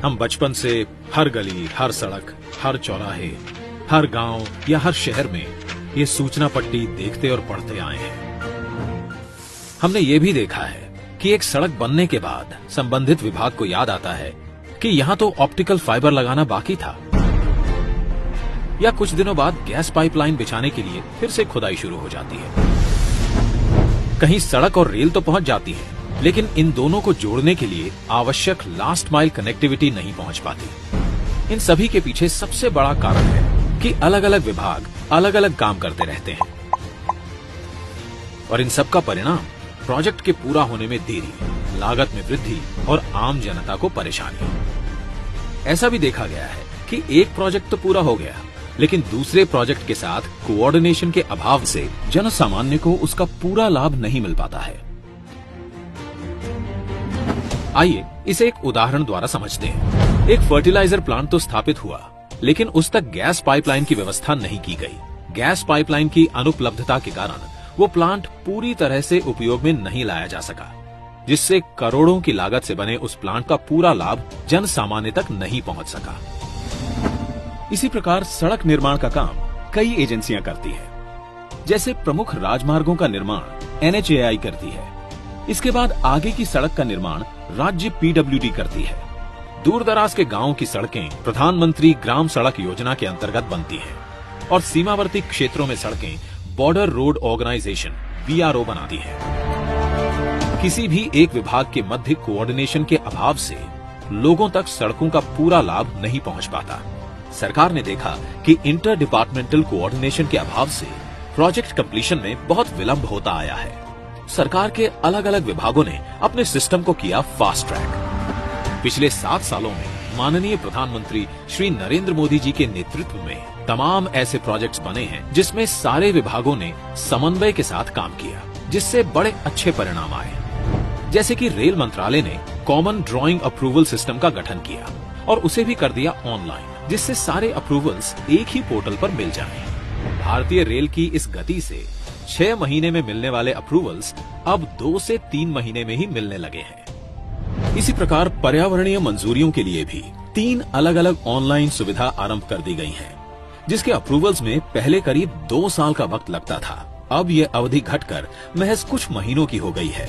हम बचपन से हर गली, हर सड़क, हर चौराहे, हर गांव या हर शहर में ये सूचना पट्टी देखते और पढ़ते आए हैं। हमने ये भी देखा है कि एक सड़क बनने के बाद संबंधित विभाग को याद आता है कि यहां तो ऑप्टिकल फाइबर लगाना बाकी था, या कुछ दिनों बाद गैस पाइपलाइन बिछाने के लिए फिर से खुदाई शुरू हो जाती है। कहीं सड़क और रेल तो पहुंच जाती है, लेकिन इन दोनों को जोड़ने के लिए आवश्यक लास्ट माइल कनेक्टिविटी नहीं पहुंच पाती। इन सभी के पीछे सबसे बड़ा कारण है कि अलग अलग विभाग अलग अलग काम करते रहते हैं, और इन सब का परिणाम प्रोजेक्ट के पूरा होने में देरी, लागत में वृद्धि और आम जनता को परेशानी। ऐसा भी देखा गया है कि एक प्रोजेक्ट तो पूरा हो गया, लेकिन दूसरे प्रोजेक्ट के साथ कोऑर्डिनेशन के अभाव से जन सामान्य को उसका पूरा लाभ नहीं मिल पाता है। आइए इसे एक उदाहरण द्वारा समझते हैं। एक फर्टिलाइजर प्लांट तो स्थापित हुआ, लेकिन उस तक गैस पाइपलाइन की व्यवस्था नहीं की गई। गैस पाइपलाइन की अनुपलब्धता के कारण वो प्लांट पूरी तरह से उपयोग में नहीं लाया जा सका, जिससे करोड़ों की लागत से बने उस प्लांट का पूरा लाभ जन सामान्य तक नहीं पहुंच सका। इसी प्रकार सड़क निर्माण का काम कई एजेंसियां करती है। जैसे प्रमुख राजमार्गों का निर्माण NHAI करती है। इसके बाद आगे की सड़क का निर्माण राज्य PWD करती है। दूर दराज के गांवों की सड़कें प्रधानमंत्री ग्राम सड़क योजना के अंतर्गत बनती हैं, और सीमावर्ती क्षेत्रों में सड़कें बॉर्डर रोड ऑर्गेनाइजेशन BRO बनाती है। किसी भी एक विभाग के मध्य कोऑर्डिनेशन के अभाव से लोगों तक सड़कों का पूरा लाभ नहीं पहुंच पाता। सरकार ने देखा कि इंटर डिपार्टमेंटल कोऑर्डिनेशन के अभाव से प्रोजेक्ट कंप्लीशन में बहुत विलंब होता आया है। सरकार के अलग अलग विभागों ने अपने सिस्टम को किया फास्ट ट्रैक। पिछले 7 सालों में माननीय प्रधानमंत्री श्री नरेंद्र मोदी जी के नेतृत्व में तमाम ऐसे प्रोजेक्ट्स बने हैं जिसमें सारे विभागों ने समन्वय के साथ काम किया, जिससे बड़े अच्छे परिणाम आए। जैसे कि रेल मंत्रालय ने कॉमन ड्राइंग अप्रूवल सिस्टम का गठन किया और उसे भी कर दिया ऑनलाइन, जिससे सारे अप्रूवल्स एक ही पोर्टल पर मिल जाएं। भारतीय रेल की इस गति से 6 महीने में मिलने वाले अप्रूवल्स अब 2 से 3 महीने में ही मिलने लगे हैं। इसी प्रकार पर्यावरणीय मंजूरियों के लिए भी 3 अलग अलग ऑनलाइन सुविधा आरंभ कर दी गई है, जिसके अप्रूवल्स में पहले करीब 2 साल का वक्त लगता था। अब ये अवधि घटकर महज कुछ महीनों की हो गई है।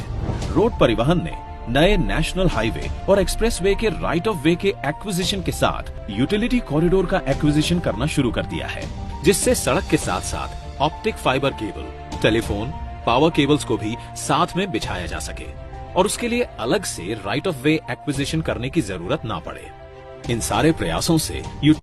रोड परिवहन ने नए नेशनल हाईवे और एक्सप्रेसवे के राइट ऑफ वे के एक्विजिशन के साथ यूटिलिटी कॉरिडोर का एक्विजिशन करना शुरू कर दिया है, जिससे सड़क के साथ साथ optic fibre cable, telephone, power cables को भी साथ में बिछाया जा सके, और उसके लिए अलग से राइट ऑफ वे एक्विजिशन करने की जरूरत ना पड़े। इन सारे प्रयासों से